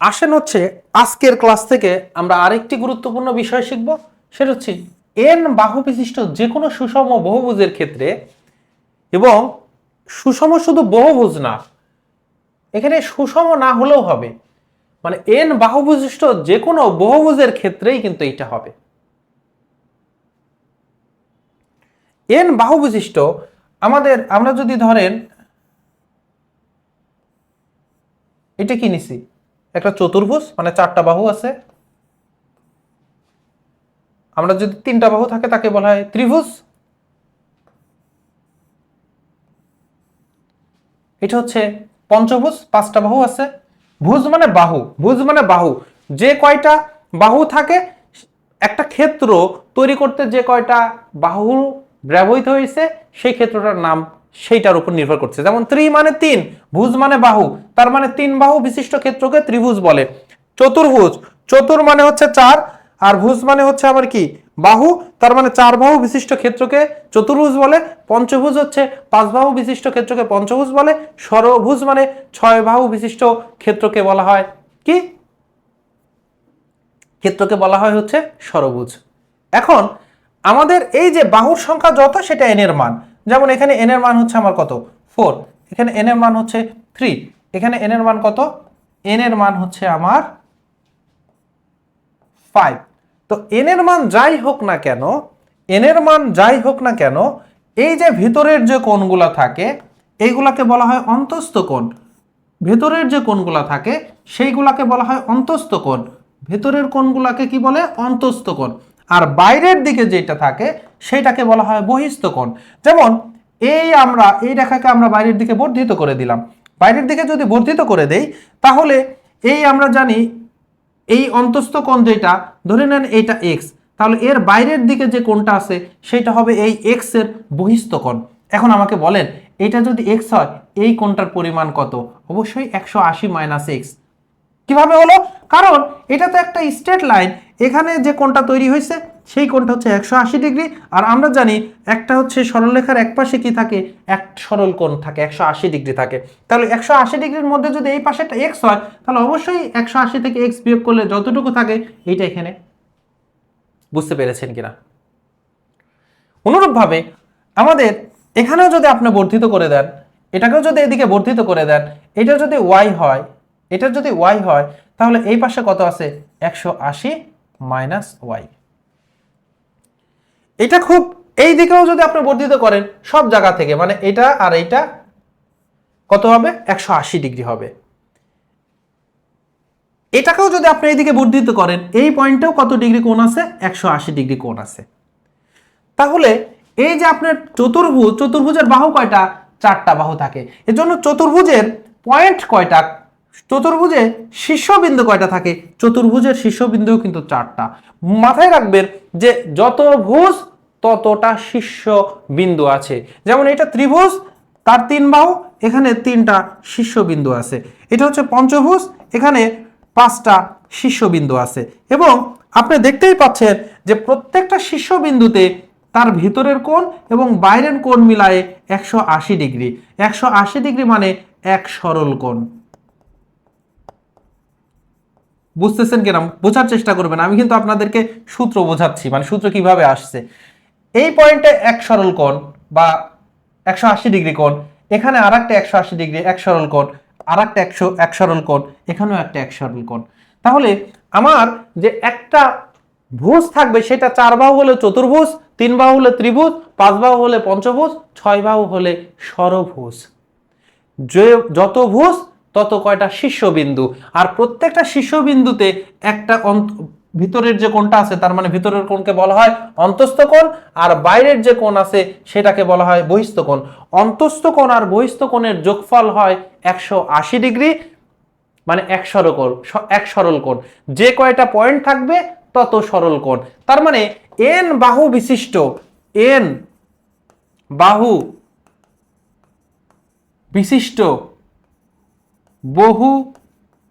আসেন হচ্ছে আজকের ক্লাস থেকে আমরা আরেকটি গুরুত্বপূর্ণ বিষয় শিখব, সেটা হচ্ছে n বাহু বিশিষ্ট যে কোনো সুষম বহুভুজের ক্ষেত্রে, এবং সুষম শুধু বহুভুজ না, এখানে সুষম না হলেও হবে, মানে n বাহু বিশিষ্ট যে কোনো বহুভুজের ক্ষেত্রেই কিন্তু এটা হবে। n বাহু বিশিষ্ট আমরা যদি ধরেন এটা কি নিছি, একটা চতুর্ভুজ, মানে 4টা বাহু আছে। আমরা যদি 3টা বাহু থাকে তাকে বলা হয় ত্রিভুজ। এটা হচ্ছে পঞ্চভুজ, 5টা বাহু আছে। ভুজ মানে বাহু, ভুজ মানে বাহু, যে কয়টা বাহু থাকে একটা ক্ষেত্র তৈরি করতে, যে কয়টা বাহু ব্যবহৃত হয়েছে সেই ক্ষেত্রটার নাম সেইটার উপর নির্ভর করছে। যেমন ত্রি মানে 3, ভুজ মানে বাহু, তার মানে 3 বাহু বিশিষ্ট ক্ষেত্রকে ত্রিভুজ বলে। চতুর্ভুজ, চতুর মানে হচ্ছে 4, আর ভুজ মানে হচ্ছে আবার কি বাহু, তার মানে 4 বাহু বিশিষ্ট ক্ষেত্রকে চতুর্ভুজ বলে। পঞ্চভুজ হচ্ছে 5 বাহু বিশিষ্ট ক্ষেত্রকে পঞ্চভুজ বলে। ষড়ভুজ মানে 6 বাহু বিশিষ্ট ক্ষেত্রকে বলা হয় কি? ক্ষেত্রকে বলা হয় হচ্ছে ষড়ভুজ। এখন আমাদের এই যে বাহুর সংখ্যা যত, সেটা n এর মান। যেমন এখানে n এর মান হচ্ছে আমার কত? 4, এখানে n এর মান হচ্ছে 3, এখানে n এর মান কত? n এর মান হচ্ছে আমার 5। তো n এর মান যাই হোক না কেন, n এর মান যাই হোক না কেন, এই যে ভিতরের যে কোণগুলা থাকে এইগুলাকে বলা হয় অন্তস্থ কোণ। ভেতরের যে কোণগুলা থাকে সেইগুলাকে বলা হয় অন্তস্থ কোণ। ভেতরের কোণগুলাকে কি বলে? অন্তস্থ কোণ। আর বাইরের দিকে যেটা থাকে সেটাকে বলা হয় বহিস্থ কোণ। যেমন আমরা এই রেখাকে আমরা বাইরের দিকে বর্ধিত করে দিলাম। বাইরের দিকে যদি বর্ধিত করে দেই, তাহলে আমরা জানি এই অন্তস্থ কোণ যেটা, ধরে নেন এইটা x, তাহলে এর বাইরের দিকে যে কোণটা আছে সেটা হবে এই x এর বহিস্থ কোণ। এখন আমাকে বলেন এটা যদি x হয়, এই কোণটার পরিমাণ কত? অবশ্যই 180 - x। কিভাবে হলো? কারণ এটা তো একটা স্ট্রেট লাইন, এখানে যে কোণটা তৈরি হয়েছে সেই কোণটা হচ্ছে 180 ডিগ্রি, আর আমরা জানি একটা হচ্ছে সরলরেখার এক পাশে কি থাকে? এক সরল কোণ থাকে, 180 ডিগ্রি থাকে। তাহলে 180 ডিগ্রির মধ্যে যদি এই পাশেটা x হয়, তাহলে অবশ্যই 180 থেকে x বিয়োগ করলে যতটুকু থাকে এইটা এখানে। বুঝতে পেরেছেন কিনা? অনুরূপভাবে আমাদের এখানেও যদি আপনি বর্ধিত করে দেন, এটাকেও যদি এদিকে বর্ধিত করে দেন, এটা যদি y হয়, এটা যদি y হয়, তাহলে এই পাশে কত আছে? 180 - y। এটা খুব, এই দিকেও যদি আপনি বর্ধিত করেন সব জায়গা থেকে, মানে এটা আর এইটা কত হবে? 180 ডিগ্রি হবে। এটাকেও যদি আপনি এইদিকে বর্ধিত করেন, এই পয়েন্টেও কত ডিগ্রি কোণ আছে? 180 ডিগ্রি কোণ আছে। তাহলে এই যে আপনার চতুর্ভুজ, চতুর্ভুজের বাহু কয়টা? 4টা বাহু থাকে। এজন্য চতুর্ভুজের পয়েন্ট কয়টা? চতুর্ভুজে শীর্ষবিন্দু কয়টা থাকে? চতুর্ভুজের শীর্ষবিন্দু কিন্তু 4টা। মাথায় রাখবেন যে যত ভুজ ততটা শীর্ষবিন্দু আছে। যেমন এটা ত্রিভুজ, তার 3 বাহু, এখানে 3টা শীর্ষবিন্দু আছে। এটা হচ্ছে পঞ্চভুজ, এখানে 5টা শীর্ষবিন্দু আছে। এবং আপনি দেখতেই পাচ্ছেন যে প্রত্যেকটা শীর্ষবিন্দুতে তার ভিতরের কোণ এবং বাইরের কোণ মিলায়ে 180 ডিগ্রি। 180 ডিগ্রি মানে এক সরল কোণ। বুঝতেছেন কিনা বোঝার চেষ্টা করবেন, আমি কিন্তু আপনাদেরকে সূত্র বোঝাচ্ছি, মানে সূত্র কিভাবে আসছে। এই পয়েন্টে এক সরল কোণ বা 180 ডিগ্রি কোণ, এখানে আর একটা 180 ডিগ্রি এক সরল কোণ, আর একটা এক সরল কোণ, এখানেও একটা এক সরল কোণ। তাহলে আমার যে একটা ভুজ থাকবে সেটা 4 বাহু হলে চতুর্ভুজ, 3 বাহু হলে ত্রিভুজ, 5 বাহু হলে পঞ্চভুজ, 6 বাহু হলে ষড়ভুজ। যে যত ভুজ তত কয়টা শীর্ষবিন্দু, আর প্রত্যেকটা শীর্ষবিন্দুতে একটা ভিতরের যে কোণটা আছে তার মানে ভিতরের কোণকে বলা হয় অন্তস্থ কোণ, আর বাইরের যে কোণ আছে সেটাকে বলা হয় বহিস্থ কোণ। অন্তস্থ কোণ আর বহিস্থ কোণের যোগফল হয় 180 ডিগ্রি, মানে এক সরল কোণ। যে কয়টা পয়েন্ট থাকবে তত সরল কোণ। তার মানে এন বাহু বিশিষ্ট, এন বাহু বিশিষ্ট বহু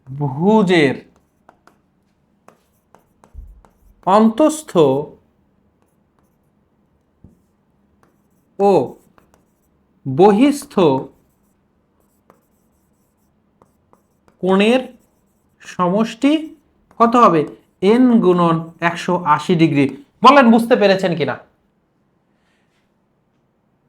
ভুজের অন্তস্থ ও বহিস্থ কোণের সমষ্টি কত হবে? n গুণন 180 ডিগ্রি। বলেন বুঝতে পেরেছেন কিনা?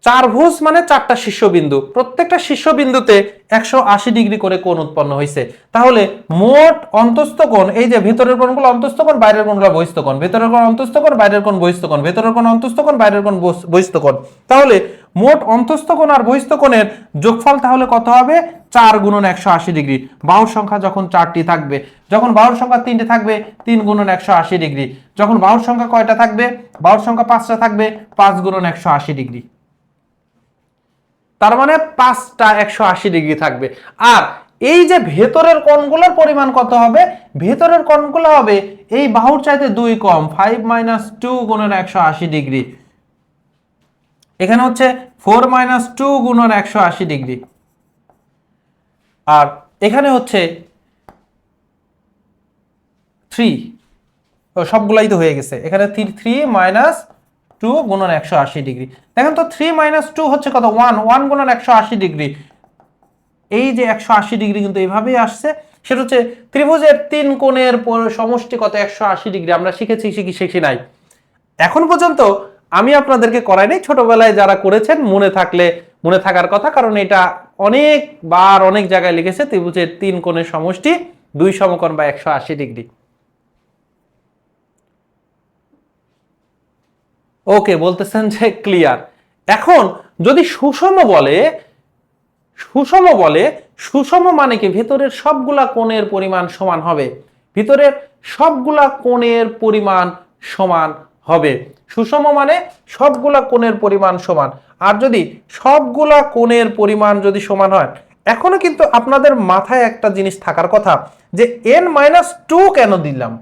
চারভুজ মানে চারটা শীর্ষবিন্দু, প্রত্যেকটা শীর্ষবিন্দুতে 180 ডিগ্রি করে কোণ উৎপন্ন হয়েছে। তাহলে মোট অন্তস্থ কোণ, এই যে ভিতরের কোণগুলো অন্তস্থ কোণ, বাইরের কোণগুলো বহিস্থ কোণ, ভিতরের কোণ অন্তস্থ কোণ, বাইরের কোণ বহিস্থ কোণ, ভিতরের কোণ অন্তস্থ কোণ, বাইরের কোণ বহিস্থ কোণ। তাহলে মোট অন্তস্থ কোণ আর বহিস্থ কোণের যোগফল তাহলে কত হবে? 4 গুণন 180 ডিগ্রি। বাহুর সংখ্যা যখন 4টি থাকবে, যখন বাহুর সংখ্যা 3টি থাকবে 3 গুণন 180 ডিগ্রি, যখন বাহুর সংখ্যা কয়টা থাকবে? বাহুর সংখ্যা 5টা থাকবে 5 গুণন 180 ডিগ্রি। তার মানে 5টা 180 ডিগ্রি থাকবে। আর এই যে ভেতরের কোণগুলোর পরিমাণ কত হবে? ভেতরের কোণগুলো হবে এই বাহুর চাইতে 2 কম, 5 - 2 গুণন 180 ডিগ্রি। এখানে হচ্ছে 4 - 2 গুণন 180 ডিগ্রি, আর এখানে হচ্ছে 3, সবগুলাই তো হয়ে গেছে। এখানে 3 - 2 গুণন 180 ডিগ্রি। দেখেন তো 3 - 2 হচ্ছে কত? 1 গুণন 180 ডিগ্রি। এই যে 180 ডিগ্রি কিন্তু এইভাবেই আসছে। সেটা হচ্ছে ত্রিভুজের 3 কোণের সমষ্টি কত? 180 ডিগ্রি। আমরা শিখি নাই এখন পর্যন্ত, আমি আপনাদেরকে করাই নাই, ছোটবেলায় যারা করেছেন মনে থাকলে মনে থাকার কথা, কারণ এটা অনেকবার অনেক জায়গায় লিখেছে। ত্রিভুজের 3 কোণের সমষ্টি 2 সমকোণ বা 180 ডিগ্রি। ওকে, বলতেছেন যে ক্লিয়ার। এখন যদি সুষম বলে, সুষম মানে কি? ভিতরের সবগুলা কোণের পরিমাণ সমান হবে, ভিতরের সবগুলা কোণের পরিমাণ সমান হবে। সুষম মানে সবগুলা কোণের পরিমাণ সমান। আর যদি সবগুলা কোণের পরিমাণ যদি সমান হয়, এখনো কিন্তু আপনাদের মাথায় একটা জিনিস থাকার কথা যে n-2 কেন দিলাম,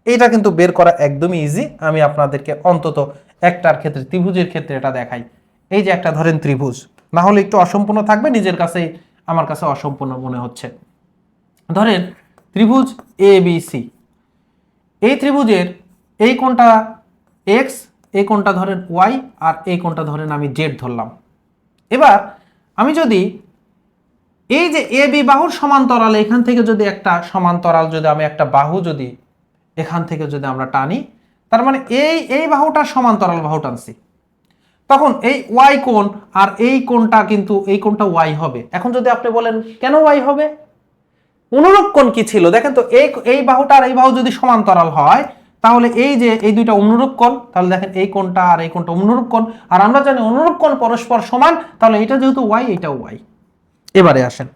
এটা কিন্তু বের করা একদমই ইজি। আমি আপনাদেরকে অন্তত একটার ক্ষেত্রে, ত্রিভুজের ক্ষেত্রে এটা দেখাই। এই যে একটা ধরেন ত্রিভুজ, না হলে একটু অসম্পূর্ণ থাকবে, নিজের কাছেই আমার কাছে অসম্পূর্ণ মনে হচ্ছে। ধরেন ত্রিভুজ ABC, এই ত্রিভুজের এই কোণটা x, এই কোণটা ধরেন y, আর এই কোণটা ধরেন আমি z ধরলাম। এবার আমি যদি এই যে AB বাহুর সমান্তরাল, এখান থেকে যদি একটা সমান্তরাল, যদি আমি একটা বাহু যদি এখান থেকে যদি আমরা টানি, তার মানে এই বাহুটা সমান্তরাল বাহু টানছি, তখন এই y কোণ আর এই কোণটা কিন্তু, এই কোণটা y হবে। এখন যদি আপনি বলেন কেন y হবে? অনুরূপ কোণ কি ছিল? দেখেন তো, এই বাহুটা আর এই বাহু যদি সমান্তরাল হয়, তাহলে এই যে এই দুইটা অনুরূপ কোণ, তাহলে দেখেন এই কোণটা আর এই কোণটা অনুরূপ কোণ, আর আমরা জানি অনুরূপ কোণ পরস্পর সমান, তাহলে এটা যেহেতু y, এটাও y। এবারে আসেন,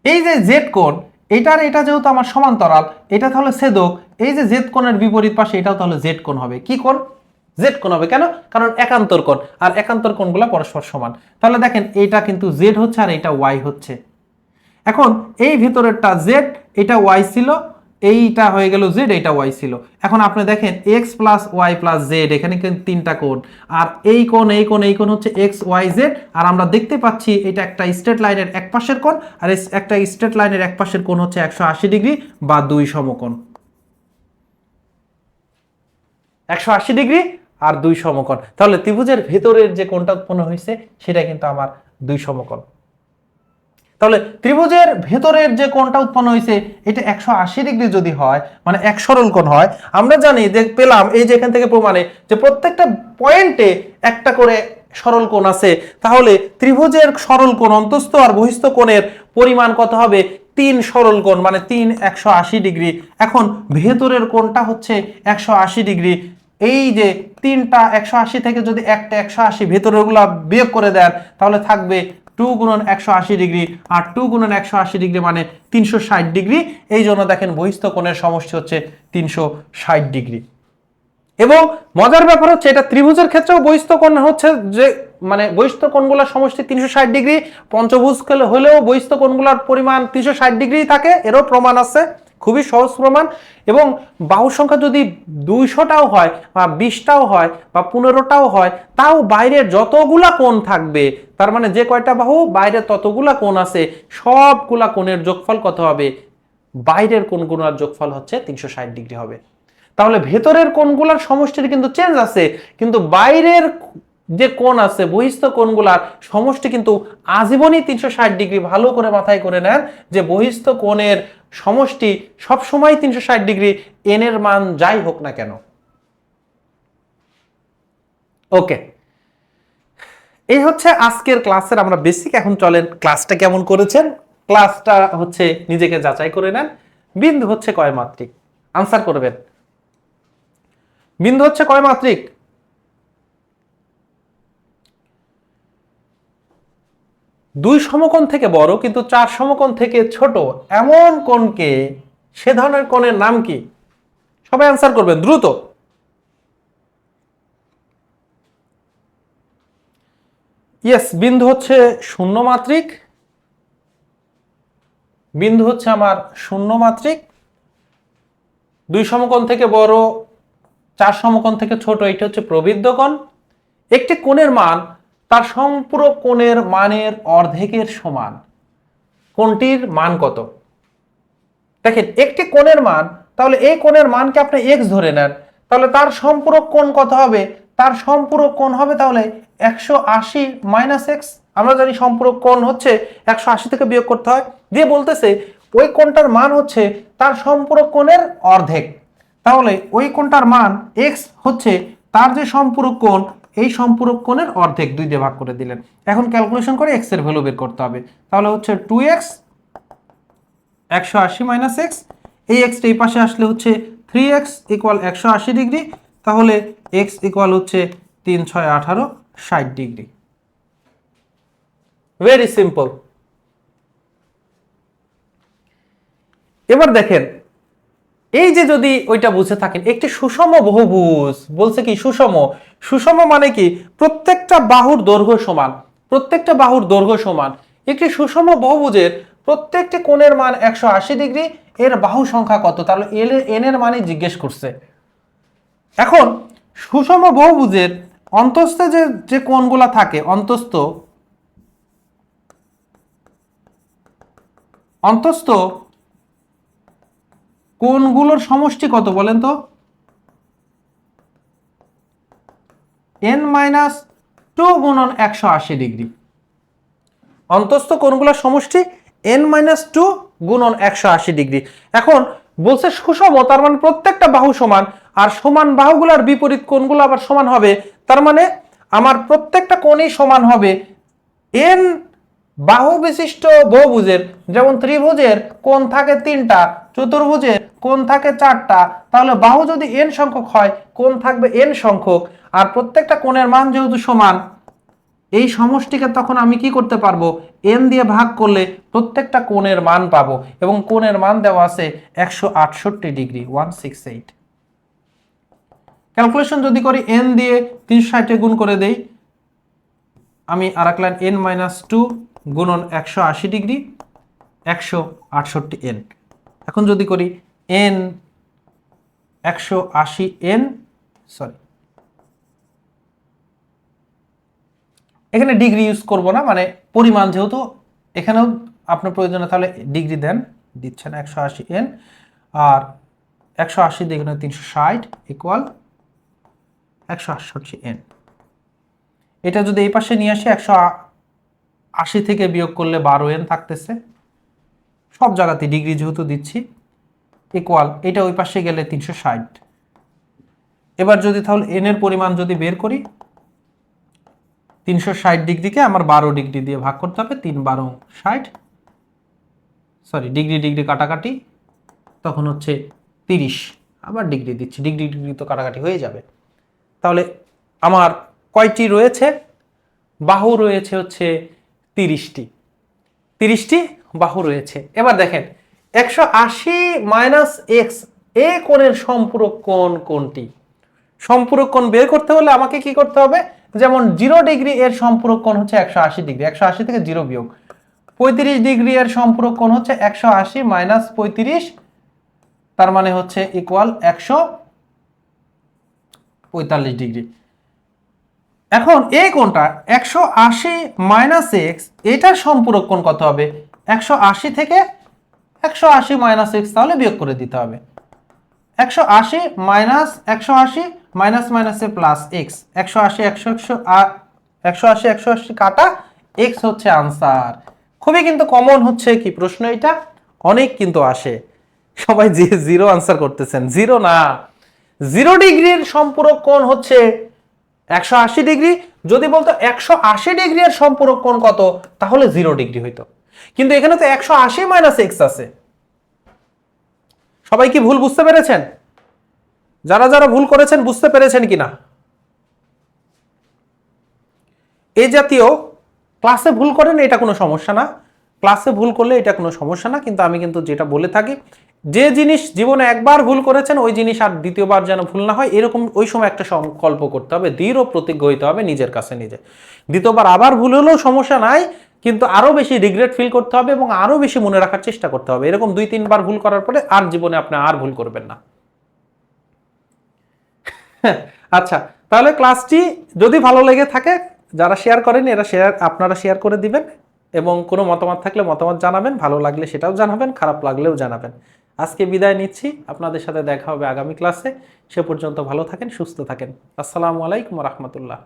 এই যে z কোণ, এটার এটা যেহেতু আমার সমান্তরাল, এটা তাহলে ছেদক, এই যে z কোণের বিপরীত পাশে এটাও তাহলে z কোণ হবে। কি কোণ? z কোণ হবে। কেন? কারণ একান্তর কোণ, আর একান্তর কোণগুলো পরস্পর সমান। তাহলে দেখেন এইটা কিন্তু z হচ্ছে আর এটা y হচ্ছে। এখন এই ভিতরেরটা z, এটা y ছিল, এইটা হয়ে গেল z, এইটা y ছিল। এখন আপনি দেখেন x + y + z, এখানে কিন্তু 3টা কোণ, আর এই কোণ, এই কোণ, এই কোণ হচ্ছে x y z, আর আমরা দেখতে পাচ্ছি এটা একটা স্ট্রেট লাইনের এক পাশের কোণ, আর একটা স্ট্রেট লাইনের এক পাশের কোণ হচ্ছে 180 ডিগ্রি বা 2 সমকোণ। 180 ডিগ্রি আর 2 সমকোণ। তাহলে ত্রিভুজের ভেতরের যে কোণটা উৎপন্ন হয়েছে সেটা কিন্তু আমার 2 সমকোণ। তাহলে ত্রিভুজের ভেতরের যে কোণটা উৎপন্ন হয়েছে এটা 180 ডিগ্রি যদি হয়, মানে এক সরল কোণ হয়, আমরা জানি যে পেলাম এই যে এখান থেকে প্রমাণে যে প্রত্যেকটা পয়েন্টে একটা করে সরল কোণ আছে। তাহলে ত্রিভুজের সরল কোণ অন্তস্থ আর বহিস্থ কোণের পরিমাণ কত হবে? 3 সরল কোণ, মানে 3 180 ডিগ্রি। এখন ভেতরের কোণটা হচ্ছে 180 ডিগ্রি। এই যে 3টা 180 থেকে যদি একটা 180 ভেতরের গুলা বিয়োগ করে দেন তাহলে থাকবে 2 গুণন 180 ডিগ্রি, আর 2 গুণন 180 ডিগ্রি মানে 360 ডিগ্রি। এই জন্য দেখেন বহিস্থ কোণের সমষ্টি হচ্ছে 360 ডিগ্রি। এবং মজার ব্যাপার হচ্ছে এটা ত্রিভুজের ক্ষেত্রেও বহিস্থ কোণ হচ্ছে যে, মানে বহিস্থ কোণগুলোর সমষ্টি 360 ডিগ্রি। পঞ্চভুজ হলেও বহিস্থ কোণগুলোর পরিমাণ 360 ডিগ্রি থাকে, এরও প্রমাণ আছে, খুবই সহজ প্রমাণ। এবং বাহু সংখ্যা যদি 200টাও হয় বা 20টাও হয় বা 15টাও হয়, তাও বাইরের যতগুলা কোণ থাকবে, তার মানে যে কয়টা বাহু বাইরে ততগুলা কোণ আছে, সবগুলা কোণের যোগফল কত হবে? বাইরের কোণগুলোর যোগফল হচ্ছে 360 ডিগ্রি হবে। তাহলে ভেতরের কোণগুলোর সমষ্টির কিন্তু চেঞ্জ আছে, কিন্তু বাইরের যে কোণ আছে বহিস্থ কোণগুলার সমষ্টি কিন্তু আজীবনই 360 ডিগ্রি। ভালো করে মাথায় করে নেন যে বহিস্থ কোণের সমষ্টি সবসময় 360 ডিগ্রি, এন এর মান যাই হোক না কেন। ওকে, এই হচ্ছে আজকের ক্লাসের আমরা বেসিক। এখন চলেন ক্লাসটা কেমন করেছেন, ক্লাসটা হচ্ছে নিজেকে যাচাই করে নেন। বিন্দু হচ্ছে কয় মাত্রিক? আনসার করবেন। বিন্দু হচ্ছে কয় মাত্রিক? দুই সমকোণ থেকে বড় কিন্তু 4 সমকোণ থেকে ছোট এমন কোণকে, সে ধরনের কোণের নাম কি? সবাই আনসার করবেন দ্রুত। ইয়েস, বিন্দু হচ্ছে শূন্য মাত্রিক। বিন্দু হচ্ছে আমার শূন্য মাত্রিক। দুই সমকোণ থেকে বড়, 4 সমকোণ থেকে ছোট, এটা হচ্ছে প্রবৃদ্ধ কোণ। একটি কোণের মান তার সম্পূরক কোণের মানের অর্ধেকের সমান। কোণটির মান কত? দেখেন একটি কোণের মান, তাহলে এই কোণের মানকে আপনি x ধরে নেন, তাহলে তার সম্পূরক কোণ কত হবে? তার সম্পূরক কোণ হবে তাহলে 180 মাইনাস এক্স। আমরা জানি সম্পূরক কোণ হচ্ছে 180 থেকে বিয়োগ করতে হয়, দিয়ে বলতেছে ওই কোণটার মান হচ্ছে তার সম্পূরক কোণের অর্ধেক। তাহলে ওই কোণটার মান x হচ্ছে তার যে সম্পূরক কোণ, এই সম্পূরক কোণের অর্ধেক 2 দিয়ে ভাগ করে দিলেন। এখন ক্যালকুলেশন করে x এর ভ্যালু বের করতে হবে। তাহলে হচ্ছে 2x 180 মাইনাস এক্স, এই এক্সটা এই পাশে আসলে হচ্ছে 3x ইকুয়াল 180 ডিগ্রি। তাহলে x ইকুয়াল হচ্ছে 3 6 18 60 ডিগ্রি। Very simple. এবার দেখেন এই যে যদি ওইটা বুঝে থাকেন, একটি সুষম বহুভুজ বলছে কি সুষম। সুষম মানে কি? প্রত্যেকটা বাহুর দৈর্ঘ্য সমান, প্রত্যেকটা বাহুর দৈর্ঘ্য সমান। একটি সুষম বহুভুজের প্রত্যেকটি কোণের মান 180 ডিগ্রি, এর বাহু সংখ্যা কত? তাহলে এন এর মানে জিজ্ঞেস করছে। এখন সুষম বহুভুজের অন্তস্থে যে যে কোণগুলা থাকে, অন্তস্থ অন্তস্থ কোণগুলোর সমষ্টি কত বলেন তো? n মাইনাস 2 গুণন 180 ডিগ্রি। অন্তস্থ কোণগুলোর সমষ্টি n মাইনাস 2 গুণন 180 ডিগ্রি। এখন বলছে সুষম, তার মানে প্রত্যেকটা বাহু সমান, আর সমান বাহুগুলোর বিপরীত কোণগুলো আবার সমান হবে। তার মানে আমার প্রত্যেকটা কোণই সমান হবে। n বাহু বিশিষ্ট বহুভুজের, যেমন ত্রিভুজের কোণ থাকে 3টা, চতুর্ভুজের কোণ থাকে 4টা, তাহলে বাহু যদি n সংখ্যক হয় কোণ থাকবে n সংখ্যক। আর প্রত্যেকটা কোণের মান যেহেতু সমান, এই সমষ্টিকে তখন আমি কি করতে পারবো? n দিয়ে ভাগ করলে প্রত্যেকটা কোণের মান পাবো, এবং কোণের মান দেওয়া আছে 168 ডিগ্রি 168। ক্যালকুলেশন যদি করি n দিয়ে 360 গুণ করে দেই, আমি আর এক লাইন n মাইনাস 2 গুণন 180 ডিগ্রি 168 n। এখন যদি করি n 180 n, সরি এখানে ডিগ্রি ইউজ করব না, মানে পরিমাণ যেহেতু এখানেও আপনার প্রয়োজন, তাহলে ডিগ্রি দেন, দিচ্ছেন 180 n, আর 180 দিয়ে 360 ইকুয়াল 188 n। এটা যদি এই পাশে নিয়ে আসি 180 থেকে বিয়োগ করলে 12 n থাকতেছে, সব জায়গাতে ডিগ্রি যেহেতু দিচ্ছি, ইকুয়াল এটা ওই পাশে গেলে 360। এবার যদি তাহলে n এর পরিমাণ যদি বের করি, 360 ডিগ্রিকে আমার 12 ডিগ্রি দিয়ে ভাগ করতে হবে, 3 12 60, সরি ডিগ্রি ডিগ্রি কাটাকাটি, তখন হচ্ছে 30। আবার ডিগ্রি দিচ্ছি, ডিগ্রি ডিগ্রি তো কাটাকাটি হয়ে যাবে। তাহলে আমার কয়টি রয়েছে? বাহু রয়েছে হচ্ছে 30টি, 30টি বাহু রয়েছে। এবার দেখেন 180 মাইনাস এক্স, এ কোণের সম্পূরক কোণ কোনটি? সম্পূরক কোণ বের করতে হলে আমাকে কি করতে হবে? যেমন 0 ডিগ্রি এর সম্পূরক কোণ হচ্ছে 180 ডিগ্রি, 180 থেকে 0 বিয়োগ। 35 ডিগ্রি এর সম্পূরক কোণ হচ্ছে 180 মাইনাস 35, তার মানে হচ্ছে ইকুয়াল 145 ডিগ্রি। এখন এই কোণটা 180 মাইনাস এক্স, এটার সম্পূরক কোণ কত হবে? 180 থেকে 180 মাইনাস এক্স, তাহলে বিয়োগ করে দিতে হবে। 180 মাইনাস 180 মাইনাস মাইনাসে প্লাস এক্স, 180 180 কাটা এক্স হচ্ছে আনসার। খুবই কিন্তু কমন হচ্ছে কি প্রশ্ন, এটা অনেক কিন্তু আসে। সবাই যে জিরো আনসার করতেছেন, জিরো না, 0 ডিগ্রির সম্পূরক কোণ হচ্ছে 180 ডিগ্রি। যদি বলতো 180 ডিগ্রি এর সম্পূরক কোণ কত, তাহলে 0 ডিগ্রি হইতো, কিন্তু এখানে তো 180 মাইনাস এক্স আছে। সবাই কি ভুল বুঝতে পেরেছেন? যারা যারা ভুল করেছেন বুঝতে পেরেছেন কিনা? এই জাতীয় ক্লাসে ভুল করেন এটা কোনো সমস্যা না, ক্লাসে ভুল করলে এটা কোনো সমস্যা না, কিন্তু আমি কিন্তু যেটা বলে থাকি, যে জিনিস জীবনে একবার ভুল করেছেন ওই জিনিস আর দ্বিতীয়বার যেন ভুল না হয়, এরকম ওই সময় একটা সংকল্প করতে হবে, দৃঢ় প্রতিজ্ঞ হইতে হবে নিজের কাছে নিজে। দ্বিতীয়বার আবার ভুল হলেও সমস্যা নাই, কিন্তু আরো বেশি রিগ্রেট ফিল করতে হবে এবং আরো বেশি মনে রাখার চেষ্টা করতে হবে। এরকম 2-3 বার ভুল করার পরে আর জীবনে আপনি আর ভুল করবেন না। আচ্ছা, তাহলে ক্লাসটি যদি ভালো লেগে থাকে, যারা শেয়ার করেন এরা আপনারা শেয়ার করে দিবেন, এবং কোনো মতামত থাকলে মতামত জানাবেন, ভালো লাগলে সেটাও জানাবেন, খারাপ লাগলেও জানাবেন। আজকে বিদায় নিচ্ছি, আপনাদের সাথে দেখা হবে আগামী ক্লাসে। সে পর্যন্ত ভালো থাকেন, সুস্থ থাকেন। আসসালামু আলাইকুম ওয়া রাহমাতুল্লাহ।